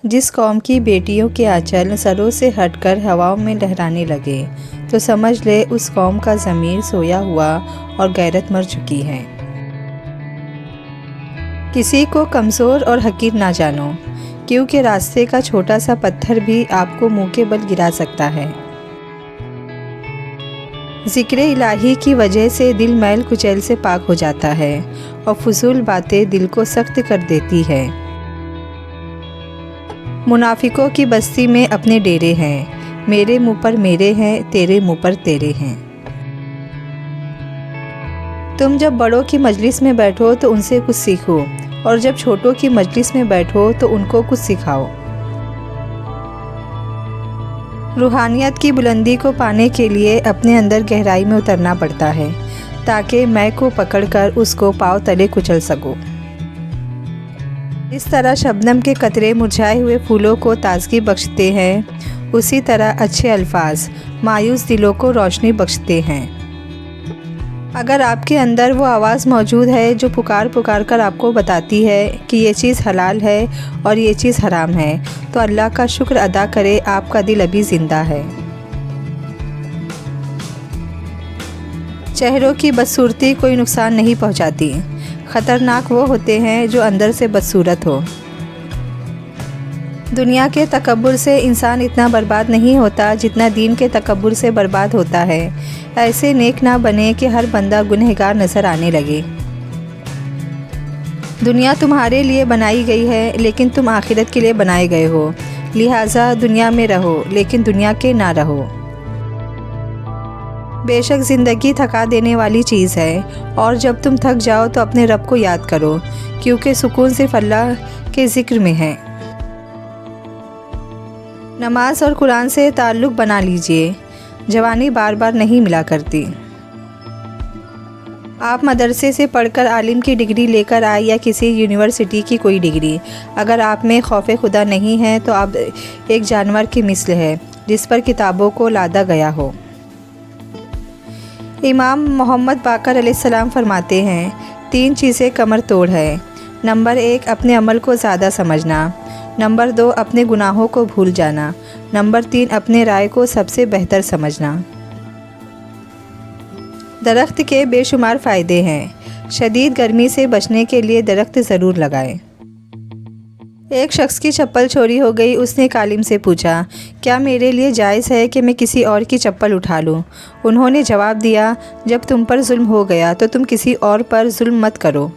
جس قوم کی بیٹیوں کے آنچل سروں سے ہٹ کر ہواؤں میں لہرانے لگے تو سمجھ لے اس قوم کا ضمیر سویا ہوا اور غیرت مر چکی ہے۔ کسی کو کمزور اور حقیر نہ جانو، کیونکہ راستے کا چھوٹا سا پتھر بھی آپ کو منہ کے بل گرا سکتا ہے۔ ذکر الہی کی وجہ سے دل میل کچیل سے پاک ہو جاتا ہے اور فضول باتیں دل کو سخت کر دیتی ہے۔ منافقوں کی بستی میں اپنے ڈیرے ہیں، میرے منہ پر میرے ہیں، تیرے منہ پر تیرے ہیں۔ تم جب بڑوں کی مجلس میں بیٹھو تو ان سے کچھ سیکھو، اور جب چھوٹوں کی مجلس میں بیٹھو تو ان کو کچھ سکھاؤ۔ روحانیت کی بلندی کو پانے کے لیے اپنے اندر گہرائی میں اترنا پڑتا ہے تاکہ میں کو پکڑ کر اس کو پاؤں تلے کچل سکو۔ اس طرح شبنم کے قطرے مرجھائے ہوئے پھولوں کو تازگی بخشتے ہیں، اسی طرح اچھے الفاظ مایوس دلوں کو روشنی بخشتے ہیں۔ اگر آپ کے اندر وہ آواز موجود ہے جو پکار پکار کر آپ کو بتاتی ہے کہ یہ چیز حلال ہے اور یہ چیز حرام ہے، تو اللہ کا شکر ادا کرے، آپ کا دل ابھی زندہ ہے۔ چہروں کی بدصورتی کوئی نقصان نہیں پہنچاتی، خطرناک وہ ہوتے ہیں جو اندر سے بدصورت ہو۔ دنیا کے تکبر سے انسان اتنا برباد نہیں ہوتا جتنا دین کے تکبر سے برباد ہوتا ہے۔ ایسے نیک نہ بنے کہ ہر بندہ گنہگار نظر آنے لگے۔ دنیا تمہارے لیے بنائی گئی ہے لیکن تم آخرت کے لیے بنائے گئے ہو، لہٰذا دنیا میں رہو لیکن دنیا کے نہ رہو۔ بے شک زندگی تھکا دینے والی چیز ہے، اور جب تم تھک جاؤ تو اپنے رب کو یاد کرو، کیونکہ سکون صرف اللہ کے ذکر میں ہے۔ نماز اور قرآن سے تعلق بنا لیجئے، جوانی بار بار نہیں ملا کرتی۔ آپ مدرسے سے پڑھ کر عالم کی ڈگری لے کر آئے یا کسی یونیورسٹی کی کوئی ڈگری، اگر آپ میں خوف خدا نہیں ہے تو آپ ایک جانور کی مثل ہے جس پر کتابوں کو لادا گیا ہو۔ امام محمد باقر علیہ السلام فرماتے ہیں، 3 چیزیں کمر توڑ ہے۔ نمبر 1 اپنے عمل کو زیادہ سمجھنا، نمبر 2 اپنے گناہوں کو بھول جانا، نمبر 3 اپنے رائے کو سب سے بہتر سمجھنا۔ درخت کے بے شمار فائدے ہیں، شدید گرمی سے بچنے کے لیے درخت ضرور لگائیں۔ ایک شخص کی چپل چوری ہو گئی، اس نے ایک عالم سے پوچھا، کیا میرے لیے جائز ہے کہ میں کسی اور کی چپل اٹھا لوں؟ انہوں نے جواب دیا، جب تم پر ظلم ہو گیا تو تم کسی اور پر ظلم مت کرو۔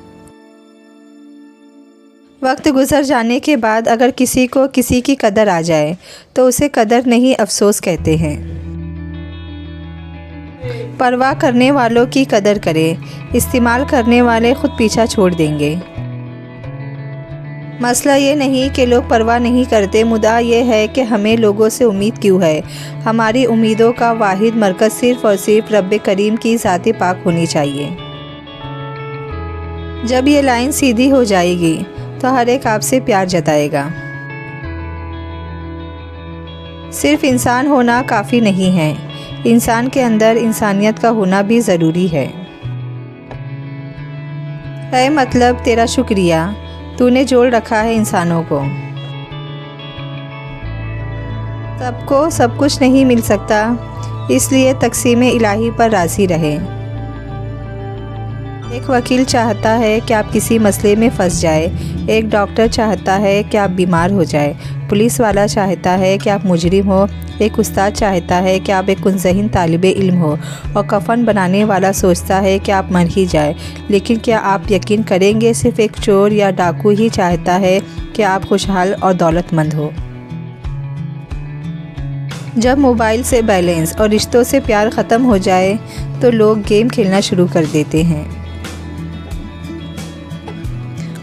وقت گزر جانے کے بعد اگر کسی کو کسی کی قدر آ جائے تو اسے قدر نہیں افسوس کہتے ہیں۔ پرواہ کرنے والوں کی قدر کرے، استعمال کرنے والے خود پیچھا چھوڑ دیں گے۔ مسئلہ یہ نہیں کہ لوگ پرواہ نہیں کرتے، مدعا یہ ہے کہ ہمیں لوگوں سے امید کیوں ہے۔ ہماری امیدوں کا واحد مرکز صرف اور صرف رب کریم کی ذات پاک ہونی چاہیے۔ جب یہ لائن سیدھی ہو جائے گی تو ہر ایک آپ سے پیار جتائے گا۔ صرف انسان ہونا کافی نہیں ہے، انسان کے اندر انسانیت کا ہونا بھی ضروری ہے۔ اے مطلب تیرا شکریہ، تو نے جوڑ رکھا ہے انسانوں کو۔ سب کو سب کچھ نہیں مل سکتا، اس لیے تقسیم الہی پر راضی رہے۔ ایک وکیل چاہتا ہے کہ آپ کسی مسئلے میں پھنس جائے، ایک ڈاکٹر چاہتا ہے کہ آپ بیمار ہو جائے، پولیس والا چاہتا ہے کہ آپ مجرم ہو، ایک استاد چاہتا ہے کہ آپ ایک ذہین طالب علم ہو، اور کفن بنانے والا سوچتا ہے کہ آپ مر ہی جائے۔ لیکن کیا آپ یقین کریں گے صرف ایک چور یا ڈاکو ہی چاہتا ہے کہ آپ خوشحال اور دولت مند ہو۔ جب موبائل سے بیلنس اور رشتوں سے پیار ختم ہو جائے تو لوگ گیم کھیلنا شروع کر دیتے ہیں۔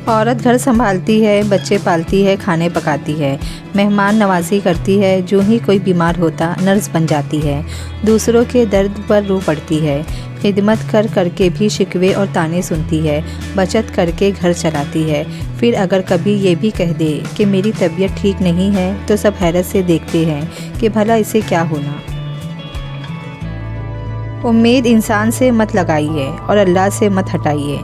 عورت گھر سنبھالتی ہے، بچے پالتی ہے، کھانے پکاتی ہے، مہمان نوازی کرتی ہے، جو ہی کوئی بیمار ہوتا نرس بن جاتی ہے، دوسروں کے درد پر رو پڑتی ہے، خدمت کر کر کے بھی شکوے اور طعنے سنتی ہے، بچت کر کے گھر چلاتی ہے۔ پھر اگر کبھی یہ بھی کہہ دے کہ میری طبیعت ٹھیک نہیں ہے تو سب حیرت سے دیکھتے ہیں کہ بھلا اسے کیا ہونا۔ امید انسان سے مت لگائیے اور اللہ سے مت ہٹائیے۔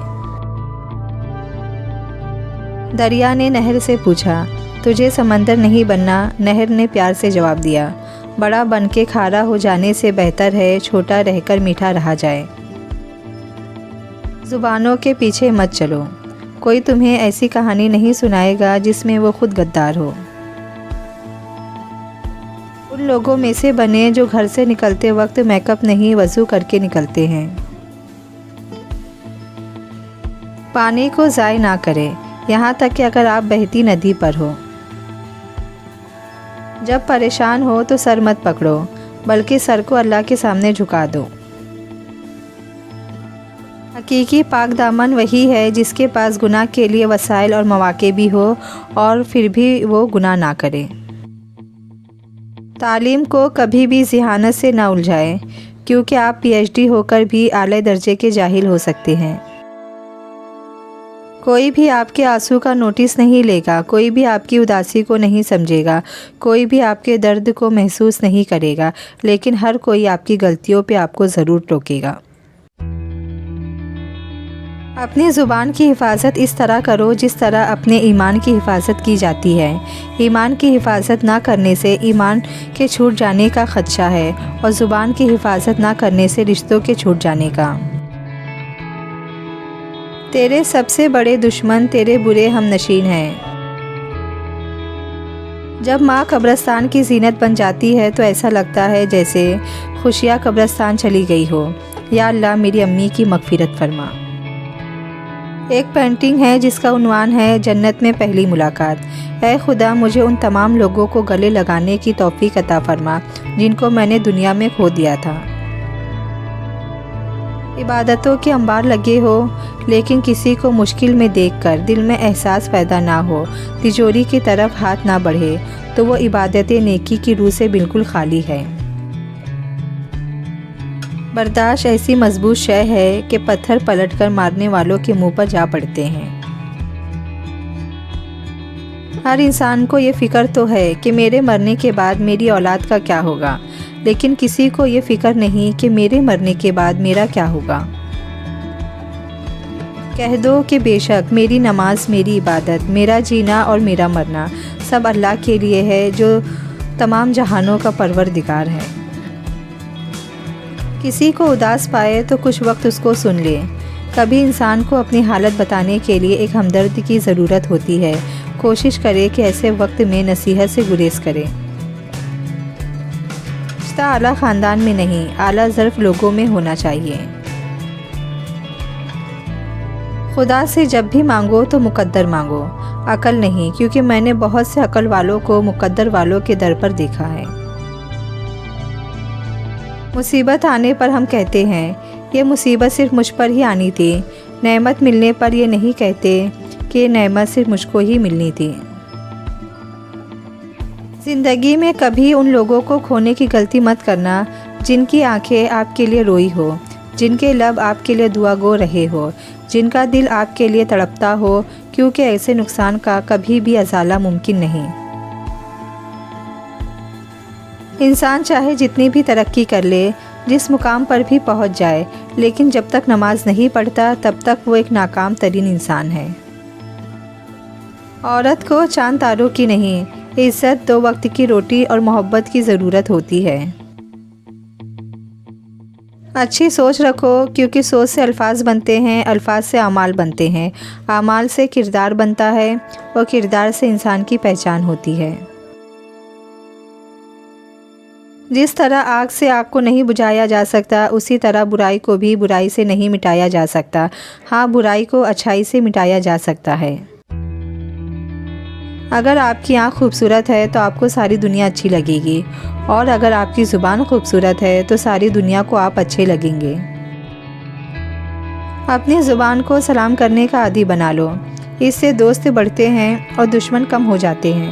دریا نے نہر سے پوچھا، تجھے سمندر نہیں بننا، نہر نے پیار سے جواب دیا۔ بڑا بن کے کھارا ہو جانے سے بہتر ہے چھوٹا رہ کر میٹھا رہا جائے۔ زبانوں کے پیچھے مت چلو، کوئی تمہیں ایسی کہانی نہیں سنائے گا جس میں وہ خود غدار ہو۔ ان لوگوں میں سے بنے جو گھر سے نکلتے وقت میک اپ نہیں وضو کر کے نکلتے ہیں۔ پانی کو ضائع نہ کرے، یہاں تک کہ اگر آپ بہتی ندی پر ہو۔ جب پریشان ہو تو سر مت پکڑو، بلکہ سر کو اللہ کے سامنے جھکا دو۔ حقیقی پاک دامن وہی ہے جس کے پاس گناہ کے لیے وسائل اور مواقع بھی ہو اور پھر بھی وہ گناہ نہ کرے۔ تعلیم کو کبھی بھی ذہانت سے نہ الجھائے، کیونکہ آپ پی ایچ ڈی ہو کر بھی اعلی درجے کے جاہل ہو سکتے ہیں۔ کوئی بھی آپ کے آنسو کا نوٹس نہیں لے گا، کوئی بھی آپ کی اداسی کو نہیں سمجھے گا، کوئی بھی آپ کے درد کو محسوس نہیں کرے گا، لیکن ہر کوئی آپ کی غلطیوں پہ آپ کو ضرور ٹوکے گا۔ اپنی زبان کی حفاظت اس طرح کرو جس طرح اپنے ایمان کی حفاظت کی جاتی ہے۔ ایمان کی حفاظت نہ کرنے سے ایمان کے چھوٹ جانے کا خدشہ ہے، اور زبان کی حفاظت نہ کرنے سے رشتوں کے چھوٹ جانے کا۔ تیرے سب سے بڑے دشمن تیرے برے ہم نشین ہیں۔ جب ماں قبرستان کی زینت بن جاتی ہے تو ایسا لگتا ہے جیسے خوشیاں قبرستان چلی گئی ہو۔ یا اللہ میری امی کی مغفرت فرما۔ ایک پینٹنگ ہے جس کا عنوان ہے جنت میں پہلی ملاقات۔ اے خدا مجھے ان تمام لوگوں کو گلے لگانے کی توفیق عطا فرما جن کو میں نے دنیا میں کھو دیا تھا۔ عبادتوں کے انبار لگے ہو، لیکن کسی کو مشکل میں دیکھ کر دل میں احساس پیدا نہ ہو، تجوری کی طرف ہاتھ نہ بڑھے، تو وہ عبادت نیکی کی روح سے بالکل خالی ہے۔ برداشت ایسی مضبوط شے ہے کہ پتھر پلٹ کر مارنے والوں کے منہ پر جا پڑتے ہیں۔ ہر انسان کو یہ فکر تو ہے کہ میرے مرنے کے بعد میری اولاد کا کیا ہوگا، لیکن کسی کو یہ فکر نہیں کہ میرے مرنے کے بعد میرا کیا ہوگا۔ کہہ دو کہ بے شک میری نماز، میری عبادت، میرا جینا اور میرا مرنا سب اللہ کے لیے ہے جو تمام جہانوں کا پروردگار ہے۔ کسی کو اداس پائے تو کچھ وقت اس کو سن لے۔ کبھی انسان کو اپنی حالت بتانے کے لیے ایک ہمدرد کی ضرورت ہوتی ہے۔ کوشش کرے کہ ایسے وقت میں نصیحت سے گریز کرے۔ رشتہ اعلیٰ خاندان میں نہیں، اعلیٰ ظرف لوگوں میں ہونا چاہیے۔ خدا سے جب بھی مانگو تو مقدر مانگو، عقل نہیں، کیونکہ میں نے بہت سے عقل والوں کو مقدر والوں کے در پر دیکھا ہے۔ مصیبت آنے پر ہم کہتے ہیں یہ مصیبت صرف مجھ پر ہی آنی تھی، نعمت ملنے پر یہ نہیں کہتے کہ یہ نعمت صرف مجھ کو ہی ملنی تھی۔ زندگی میں کبھی ان لوگوں کو کھونے کی غلطی مت کرنا جن کی آنکھیں آپ کے لیے روئی ہو، جن کے لب آپ کے لیے دعا گو رہے ہو، جن کا دل آپ کے لیے تڑپتا ہو، کیونکہ ایسے نقصان کا کبھی بھی ازالہ ممکن نہیں۔ انسان چاہے جتنی بھی ترقی کر لے، جس مقام پر بھی پہنچ جائے، لیکن جب تک نماز نہیں پڑھتا تب تک وہ ایک ناکام ترین انسان ہے۔ عورت کو چاند تاروں کی نہیں، عزت، 2 وقت کی روٹی اور محبت کی ضرورت ہوتی ہے۔ اچھی سوچ رکھو، کیونکہ سوچ سے الفاظ بنتے ہیں، الفاظ سے اعمال بنتے ہیں، اعمال سے کردار بنتا ہے، اور کردار سے انسان کی پہچان ہوتی ہے۔ جس طرح آگ سے آگ کو نہیں بجھایا جا سکتا، اسی طرح برائی کو بھی برائی سے نہیں مٹایا جا سکتا۔ ہاں، برائی کو اچھائی سے مٹایا جا سکتا ہے۔ اگر آپ کی آنکھ خوبصورت ہے تو آپ کو ساری دنیا اچھی لگے گی، اور اگر آپ کی زبان خوبصورت ہے تو ساری دنیا کو آپ اچھے لگیں گے۔ اپنی زبان کو سلام کرنے کا عادی بنا لو، اس سے دوست بڑھتے ہیں اور دشمن کم ہو جاتے ہیں۔